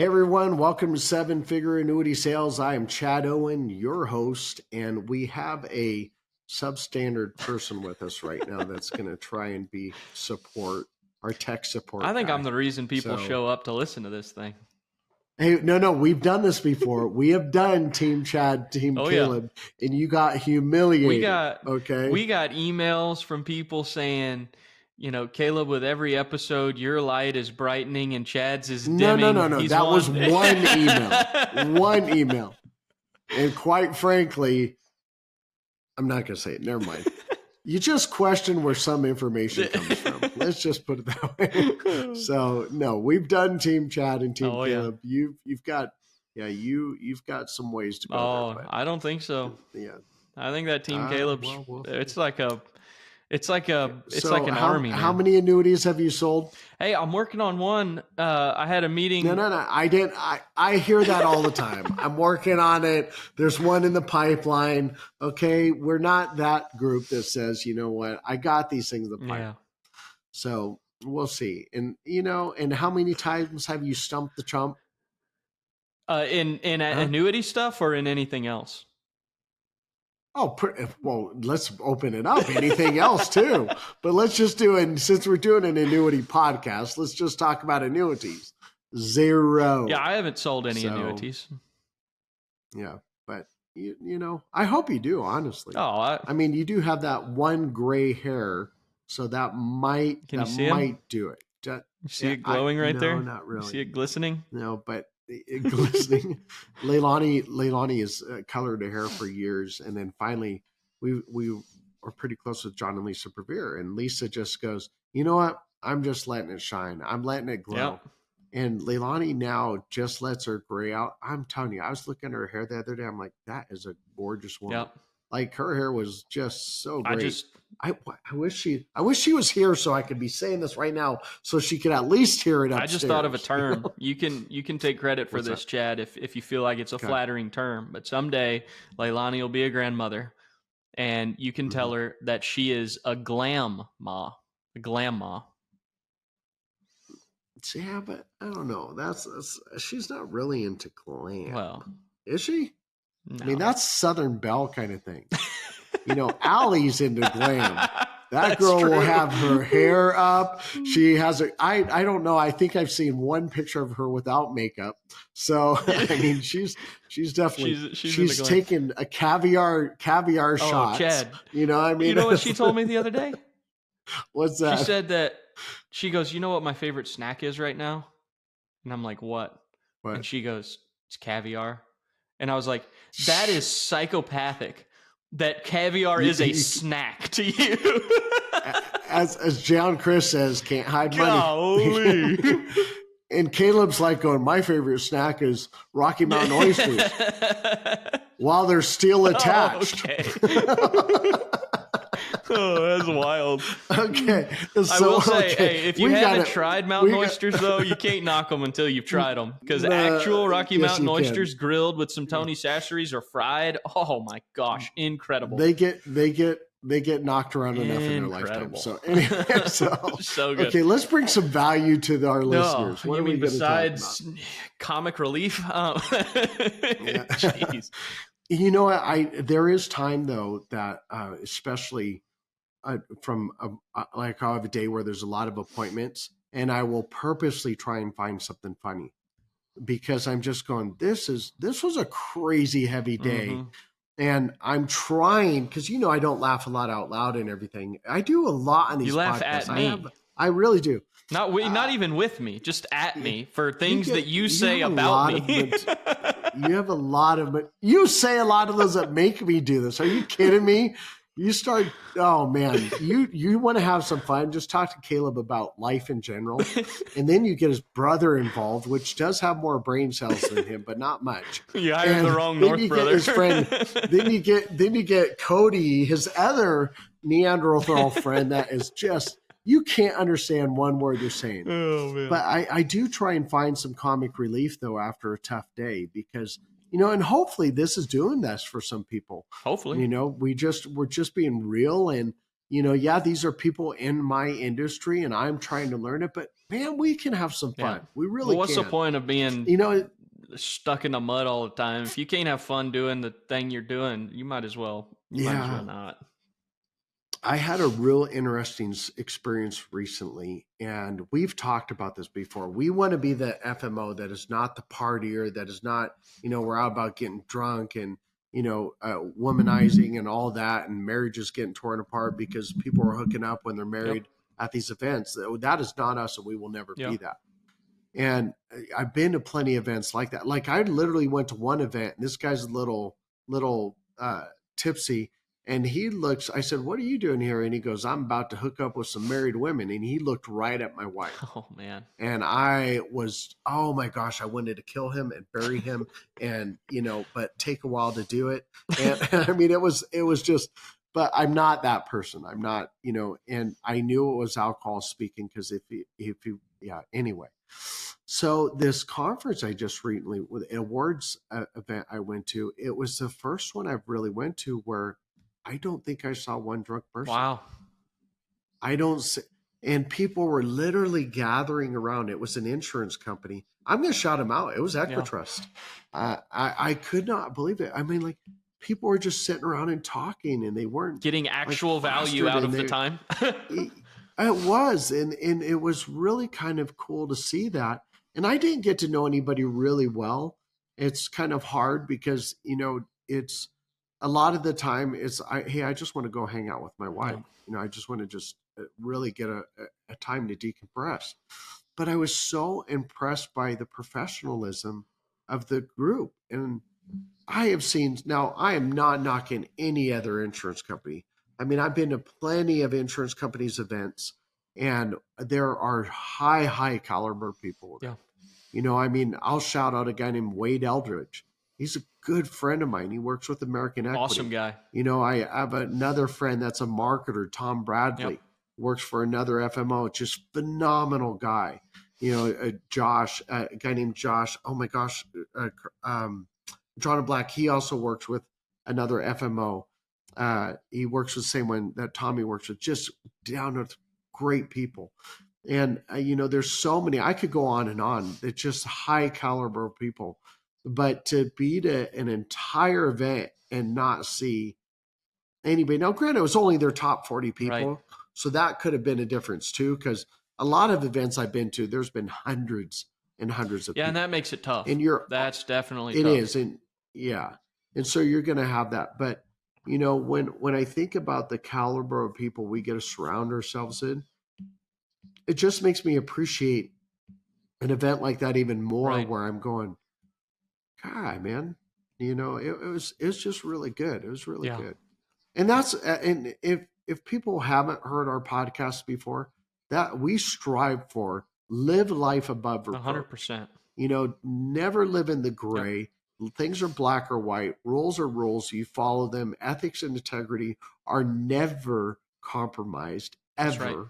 Hey everyone, welcome to Figure Annuity Sales. I am Chad Owen, your host, and we have a substandard person with us right now that's going to try and be our tech support. I think guy. I'm the reason people show up to listen to this thing. Hey, no, we've done this before. We have done Team Chad, Team Caleb, and you got humiliated. We got emails from people saying, Caleb, with every episode, your light is brightening and Chad's is dimming. No. That was one email. One email. And quite frankly, I'm not going to say it. Never mind. You just question where some information comes from. Let's just put it that way. So, no, we've done Team Chad and Team Caleb. Yeah. You've got some ways to go. Oh, there, I don't think so. Yeah. I think that Team Caleb, it's like an army. How many annuities have you sold? Hey, I'm working on one. I had a meeting. No. I didn't. I hear that all the time. I'm working on it. There's one in the pipeline. Okay. We're not that group that says, you know what, I got these things in the pipeline. Yeah. So we'll see. And, and how many times have you stumped the chump? In annuity stuff or in anything else? Oh, well, let's open it up. Anything else too. But let's just since we're doing an annuity podcast, let's just talk about annuities. 0. Yeah, I haven't sold any annuities. Yeah, but I hope you do, honestly. Oh, I mean, you do have that one gray hair, so that might do it. You see it glowing there? No, not really. You see it glistening? No, but glistening. Leilani has colored her hair for years, and then finally we were pretty close with John and Lisa Prevere, and Lisa just goes, you know what, I'm just letting it shine, I'm letting it glow. Yep. And Leilani now just lets her gray out. I'm telling you, I was looking at her hair the other day, I'm like, that is a gorgeous woman. Yep. Like, her hair was just so great. I wish she was here so I could be saying this right now, so she could at least hear it upstairs. I just thought of a term. You can take credit for this, Chad, if you feel like it's a flattering term. But someday Leilani will be a grandmother, and you can tell her that she is a glam ma. A glam ma. Yeah, but I don't know. That's she's not really into glam. Well, is she? No. I mean, that's Southern Belle kind of thing. Allie's into glam. That girl will have her hair up. She has I don't know. I think I've seen one picture of her without makeup. So, I mean, she's definitely, she's taking a caviar shots. Chad. You know what I mean? You know what she told me the other day? What's that? She said that, she goes, you know what my favorite snack is right now? And I'm like, what? And she goes, it's caviar. And I was like, that is psychopathic. That caviar is a snack to you. as John Chris says, can't hide money. Golly. And Caleb's like going, my favorite snack is Rocky Mountain oysters while they're still attached. Oh, that's wild. Okay. So, I will say, hey, if you haven't tried mountain oysters, though, you can't knock them until you've tried them. Because actual Rocky Mountain oysters grilled with some Tony Chachere's or fried, oh my gosh, incredible. They get knocked around enough in their lifetime. So anyway, so good. Okay, let's bring some value to our listeners. What you mean besides comic relief? Jeez. You know what? There is time though that especially from like I'll have a day where there's a lot of appointments, and I will purposely try and find something funny because I'm just going, this was a crazy heavy day. Mm-hmm. And I'm trying, because I don't laugh a lot out loud and everything. I do a lot on these podcasts. You laugh at me. I really do. Not even with me, just at me for things that you say about me. You have a lot of, you say a lot of those that make me do this. Are you kidding me? You start, oh man, you want to have some fun. Just talk to Caleb about life in general. And then you get his brother involved, which does have more brain cells than him, but not much. You hired the wrong North brother. His friend, then you get Cody, his other Neanderthal friend that is just, you can't understand one word you're saying. Oh, man. But I do try and find some comic relief though after a tough day because and hopefully this is doing this for some people. Hopefully, we're just being real. And yeah, these are people in my industry and I'm trying to learn it, but man, we can have some fun. We really what's can. the point of being, stuck in the mud all the time? If you can't have fun doing the thing you're doing, you might as well not. I had a real interesting experience recently, and we've talked about this before. We want to be the FMO that is not the partier, that is not, we're out about getting drunk and, womanizing and all that, and marriages getting torn apart because people are hooking up when they're married at these events. That is not us, and we will never be that. And I've been to plenty of events like that. Like I literally went to one event, and this guy's a little tipsy. And I said, what are you doing here? And he goes, I'm about to hook up with some married women. And he looked right at my wife. Oh, man. And I was, oh my gosh, I wanted to kill him and bury him and, but take a while to do it. And I mean, it was just, but I'm not that person. I'm not, and I knew it was alcohol speaking because anyway. So this conference I just recently, with awards event I went to, it was the first one I've really went to where I don't think I saw one drunk person. Wow. And people were literally gathering around. It was an insurance company. I'm going to shout them out. It was Equitrust. I could not believe it. I mean, like, people were just sitting around and talking, and they weren't getting actual value out of the time. It was. And it was really kind of cool to see that. And I didn't get to know anybody really well. It's kind of hard because, it's a lot of the time I just want to go hang out with my wife. I just want to just really get a time to decompress. But I was so impressed by the professionalism of the group. And I have seen, now I am not knocking any other insurance company. I mean, I've been to plenty of insurance companies' events, and there are high caliber people. Yeah. I mean, I'll shout out a guy named Wade Eldridge. He's a good friend of mine. He works with American Equity. Awesome guy. I have another friend that's a marketer, Tom Bradley, works for another FMO, just phenomenal guy. Josh, a guy named Josh. Oh my gosh, John Black. He also works with another FMO. He works with the same one that Tommy works with. Just down to great people. And there's so many. I could go on and on. It's just high caliber people. But to be to an entire event and not see anybody. Now, granted, it was only their top 40 people. Right. So that could have been a difference too, because a lot of events I've been to, there's been hundreds and hundreds of people. Yeah, and that makes it tough. And that's definitely tough. It is. And and so you're going to have that. But, when I think about the caliber of people we get to surround ourselves in, it just makes me appreciate an event like that even more, where I'm going, God, man, it was just really good. It was really good. And that's, and if people haven't heard our podcast before, that we strive for, live life above reproach. 100%. Never live in the gray. Things are black or white. Rules are rules. You follow them. Ethics and integrity are never compromised, ever. That's right.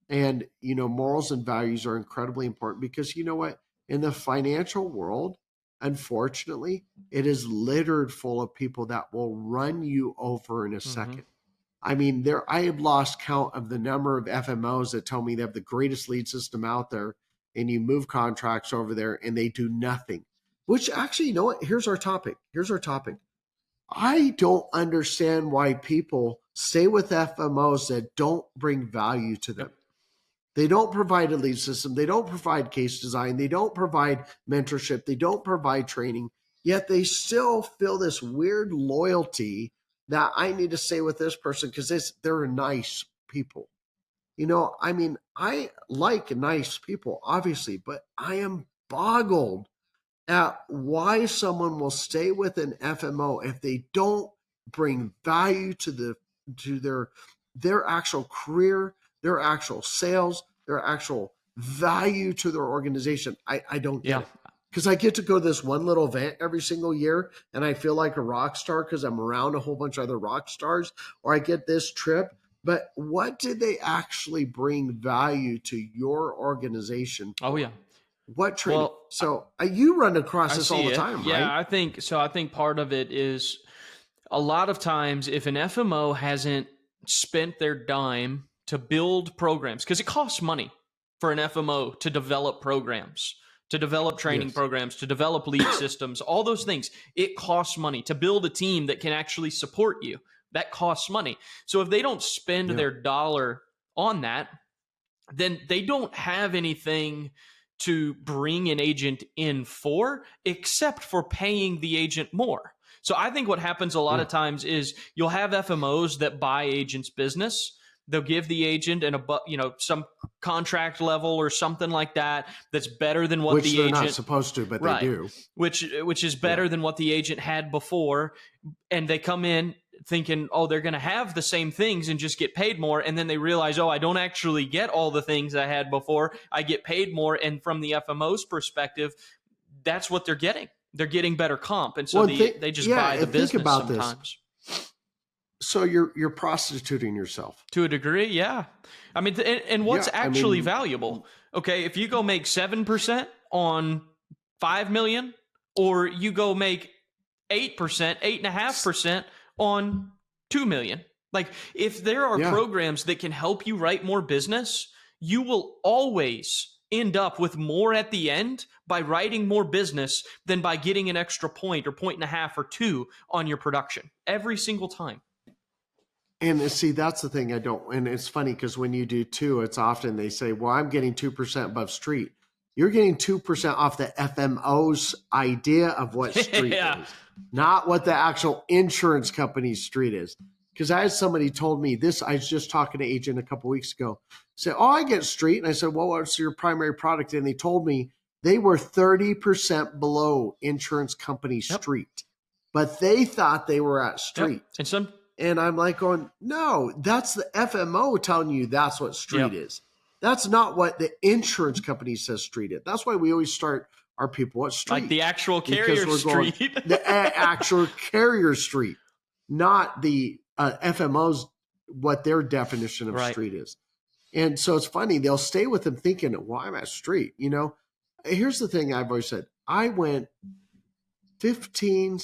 And, morals and values are incredibly important because you know what? In the financial world, unfortunately, it is littered full of people that will run you over in a second. I mean, I have lost count of the number of FMOs that tell me they have the greatest lead system out there, and you move contracts over there and they do nothing. Which actually, you know what? Here's our topic. I don't understand why people stay with FMOs that don't bring value to them. They don't provide a lead system. They don't provide case design. They don't provide mentorship. They don't provide training. Yet they still feel this weird loyalty that I need to stay with this person because they're nice people. I mean, I like nice people, obviously, but I am boggled at why someone will stay with an FMO if they don't bring value to their actual career, their actual sales, their actual value to their organization. I don't get it. Because I get to go to this one little event every single year and I feel like a rock star because I'm around a whole bunch of other rock stars, or I get this trip. But what did they actually bring value to your organization for? Oh, yeah. What training? Well, so you run across this all the time, right? Yeah, I think so. I think part of it is a lot of times if an FMO hasn't spent their dime to build programs, because it costs money for an FMO to develop programs, to develop training programs, to develop lead systems, all those things. It costs money to build a team that can actually support you. That costs money. So if they don't spend their dollar on that, then they don't have anything to bring an agent in for, except for paying the agent more. So I think what happens a lot of times is you'll have FMOs that buy agents' business. They'll give the agent some contract level or something like that that's better than what the agent, not supposed to, but they do. Which is better than what the agent had before, and they come in thinking, oh, they're going to have the same things and just get paid more, and then they realize, oh, I don't actually get all the things I had before. I get paid more, and from the FMO's perspective, that's what they're getting. They're getting better comp, and so they just buy the business sometimes. So you're prostituting yourself to a degree, yeah. I mean, and what's actually valuable? Okay, if you go make 7% on $5 million, or you go make 8%, 8.5% on $2 million. Like, if there are programs that can help you write more business, you will always end up with more at the end by writing more business than by getting an extra point or 1.5 or 2 on your production every single time. And see, that's the thing I don't, and it's funny because when you do 2, it's often they say, well, I'm getting 2% above street. You're getting 2% off the FMO's idea of what street is, not what the actual insurance company's street is. Because I had somebody told me this, I was just talking to an agent a couple weeks ago, said, oh, I get street. And I said, well, what's your primary product? And they told me they were 30% below insurance company street, but they thought they were at street. And I'm like going, no, that's the FMO telling you that's what street is. That's not what the insurance company says street is. That's why we always start our people at street. Like the actual carrier street. The actual carrier street, not the FMO's, what their definition of street is. And so it's funny. They'll stay with them thinking, well, I'm at street. You know, here's the thing I've always said. I went 16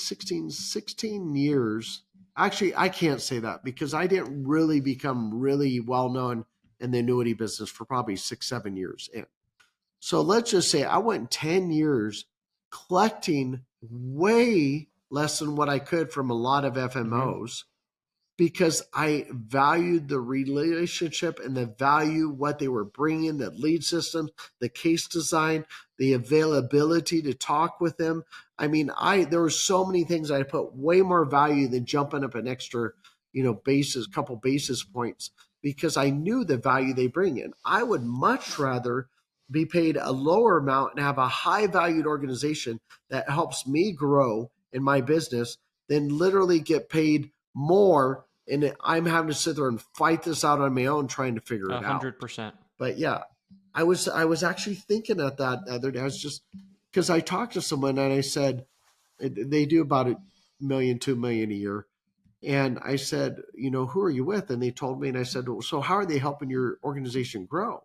years. Actually, I can't say that because I didn't really become really well-known in the annuity business for probably 6-7 years in. So let's just say I went 10 years collecting way less than what I could from a lot of FMOs because I valued the relationship and the value, what they were bringing, the lead systems, the case design, the availability to talk with them. I mean, there were so many things I put way more value than jumping up an extra, couple basis points because I knew the value they bring in. I would much rather be paid a lower amount and have a high valued organization that helps me grow in my business than literally get paid more. And I'm having to sit there and fight this out on my own, trying to figure it out. 100%. But yeah, I was actually thinking at that the other day. I was just, because I talked to someone and I said, they do about $1 million, $2 million a year. And I said, who are you with? And they told me, and I said, so how are they helping your organization grow?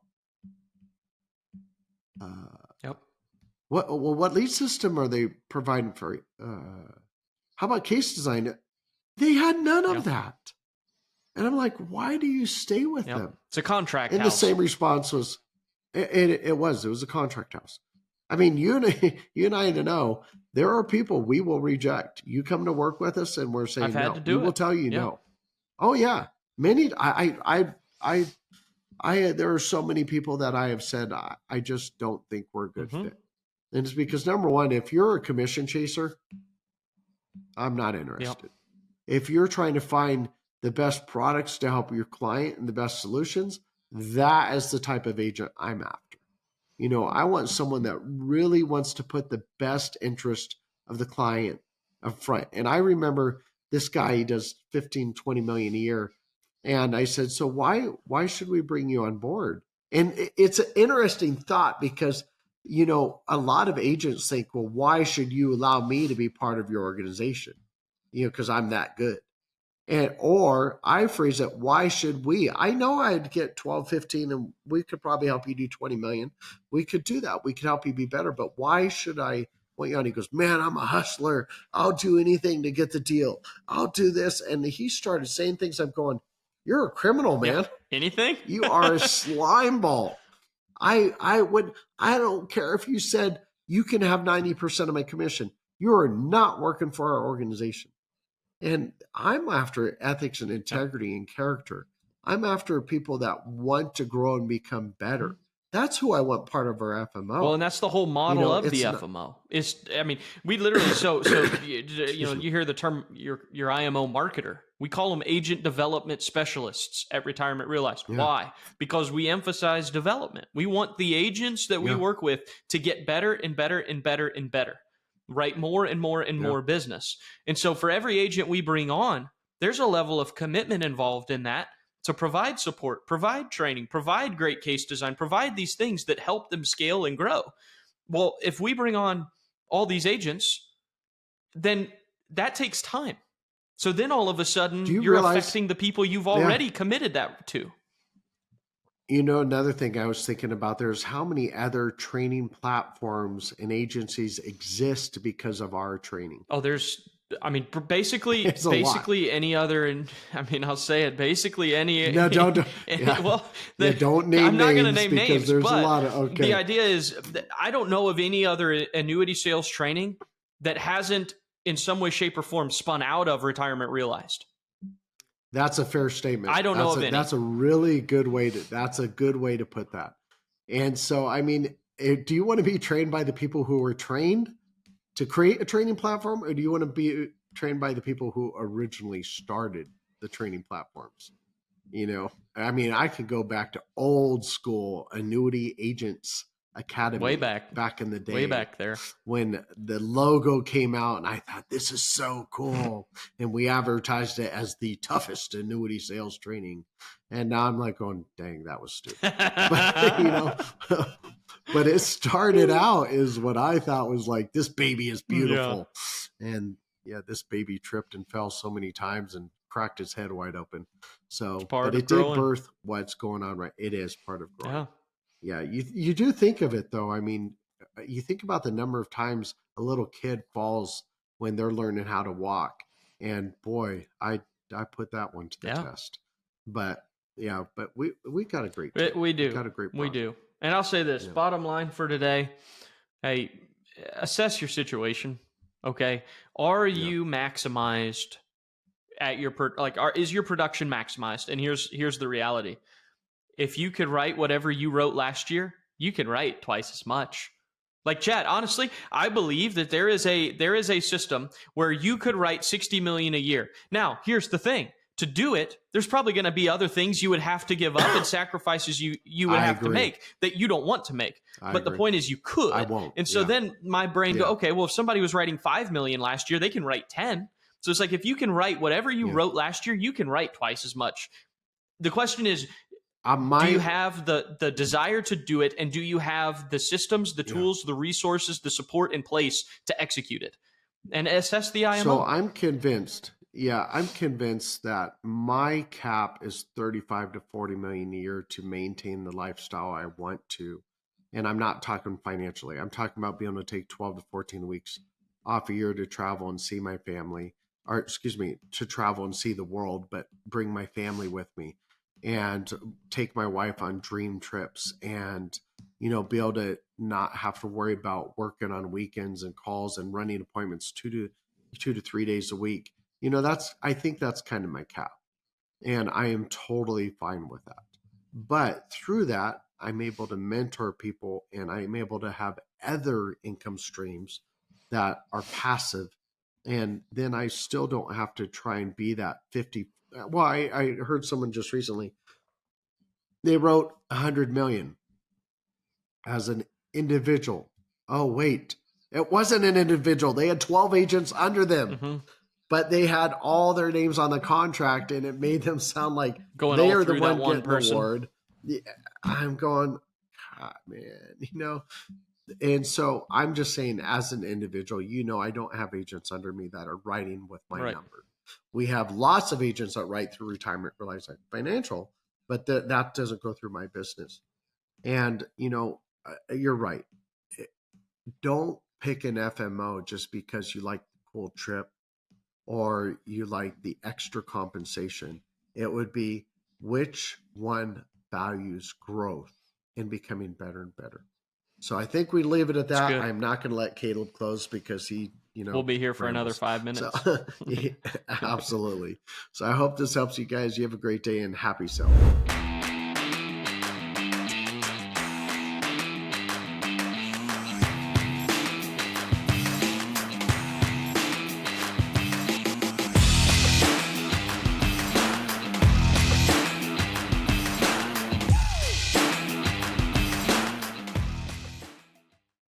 What lead system are they providing for you? How about case design? They had none of that. And I'm like, why do you stay with them? It's a contract house. And the same response was, it was a contract house. I mean, you and I know there are people we will reject. You come to work with us and we're saying no. We will tell you no. Oh yeah. Many, there are so many people that I have said, I just don't think we're a good fit. And it's because number one, if you're a commission chaser, I'm not interested. If you're trying to find the best products to help your client and the best solutions, that is the type of agent I'm after. I want someone that really wants to put the best interest of the client up front. And I remember this guy, he does 15, 20 million a year. And I said, so why should we bring you on board? And it's an interesting thought because, a lot of agents think, well, why should you allow me to be part of your organization? Because I'm that good. Or I phrase it, why should we? I know I'd get 12, 15, and we could probably help you do 20 million. We could do that. We could help you be better. But why should I want you on? He goes, man, I'm a hustler. I'll do anything to get the deal. I'll do this. And he started saying things. I'm going, you're a criminal, man. Yeah. Anything? You are a slime ball. I don't care if you said you can have 90% of my commission. You are not working for our organization. And I'm after ethics and integrity and character. I'm after people that want to grow and become better. That's who I want part of our FMO. Well, and that's the whole model of the FMO. We literally, you hear the term, your IMO marketer. We call them agent development specialists at Retirement Realized. Yeah. Why? Because we emphasize development. We want the agents that we work with to get better and better and better and better. Write more and more and more business. And so for every agent we bring on, there's a level of commitment involved in that to provide support, provide training, provide great case design, provide these things that help them scale and grow. Well, if we bring on all these agents, then that takes time. So then all of a sudden you're affecting the people you've already committed that to. You know, another thing I was thinking about, there's how many other training platforms and agencies exist because of our training. Oh, basically any other, and I'll say it, basically any. No, don't. Well, don't name I'm not going to names name names, there's but a lot of, okay. The idea is that I don't know of any other annuity sales training that hasn't in some way, shape, or form spun out of Retirement Realized. That's a fair statement. I don't know of any. That's a really good way to put that. And so, do you want to be trained by the people who were trained to create a training platform, or do you want to be trained by the people who originally started the training platforms? I could go back to old school Annuity Agents Academy, way back in the day, way back there, when the logo came out, and I thought, this is so cool, and we advertised it as the toughest annuity sales training, and now I'm like going, dang, that was stupid. But it started out as what I thought was like, this baby is beautiful, and this baby tripped and fell so many times and cracked his head wide open. So, but it did birth what's going on, right? It is part of growing. Yeah, you do think of it, though. You think about the number of times a little kid falls when they're learning how to walk. And boy, I put that one to the test. But we got a great team. We do. We got a great product. We do. And I'll say this, bottom line for today, hey, assess your situation, okay? Are you maximized at your, is your production maximized? And here's the reality. If you could write whatever you wrote last year, you can write twice as much. Like, Chad, honestly, I believe that there is a system where you could write 60 million a year. Now, here's the thing. To do it, there's probably going to be other things you would have to give up and sacrifices you would have to make that you don't want to make. But the point is you could. I won't. And so then my brain go, okay, well, if somebody was writing 5 million last year, they can write 10. So it's like, if you can write whatever you wrote last year, you can write twice as much. The question is, do you have the desire to do it, and do you have the systems, the tools, the resources, the support in place to execute it? And assess the IMO. So I'm convinced that my cap is 35 to 40 million a year to maintain the lifestyle I want to. And I'm not talking financially. I'm talking about being able to take 12 to 14 weeks off a year to travel and see my family, to travel and see the world, but bring my family with me. And take my wife on dream trips, and be able to not have to worry about working on weekends and calls and running appointments 2 to 3 days a week. I think that's kind of my cap, and I am totally fine with that. But through that, I'm able to mentor people, and I'm able to have other income streams that are passive, and then I still don't have to try and be that 50. Well, I heard someone just recently, they wrote 100 million as an individual. Oh, wait, it wasn't an individual. They had 12 agents under them, but they had all their names on the contract, and it made them sound like they are the one getting the award. I'm going, God, man, And so I'm just saying, as an individual, I don't have agents under me that are writing with my number. We have lots of agents that write through Retirement Realized Financial, but that doesn't go through my business. And, you're right. Don't pick an FMO just because you like the cool trip or you like the extra compensation. It would be, which one values growth and becoming better and better. So I think we leave it at that. I'm not going to let Caleb close because he, we'll be here for another 5 minutes. So, absolutely. So I hope this helps you guys. You have a great day and happy selling.